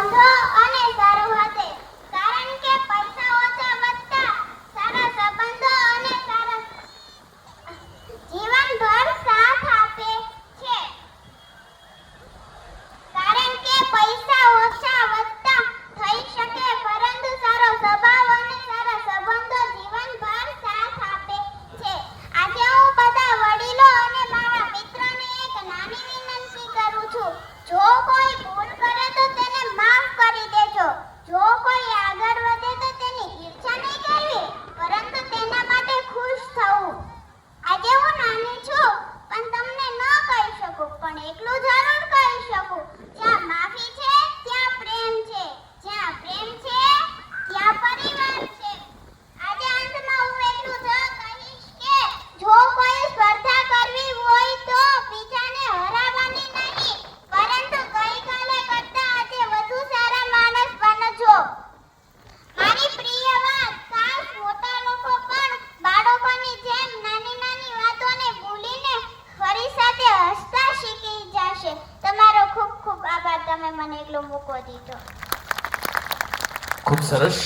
સંબંધો અને શરૂઆતે, કારણ કે પૈસા ઓછા વધતા સારા સંબંધો અને સારા જીવનભર સાથ આપે છે. કારણ કે પૈસા ઓછા વધતા થઈ શકે, પરંતુ સારો સ્વભાવ અને સારા સંબંધો જીવનભર સાથ આપે છે. આજે હું બધા વડીલો અને મારા મિત્રોને એક નાની વિનંતી કરું છું. જો કોઈ ભૂલ કરે તો તેને માફ કરી દેજો. જો કોઈ આગળ વધે તો તેની ઈર્ષા નહીં કરવી, પરંતુ તેના માટે ખુશ થવું. આજે હું નાની છું, પણ તમને ન કહી શકું, પણ એટલું જરૂર કહી શકું, જ્યાં માફી છે ત્યાં પ્રેમ છે, જ્યાં પ્રેમ છે ત્યાં પરિવાર છે. આજે અંતમાં હું એટલું જ કહીશ કે જો કોઈ સ્પર્ધા કરવી હોય તો બીજાને હરાવવાની નહીં, પરંતુ ગઈકાલે કરતા આજે વધુ સારા માણસ બનજો. મારી પ્રિય વાત, કાશ મોટા લોકો પણ બાળકોની જેમ નાની નાની વાતોને ભૂલીને ફરી સાથે હસતા શીખી જશે. તમારો ખૂબ ખૂબ આભાર, તમે મને એટલો મોકો દીધો. ખૂબ સરસ.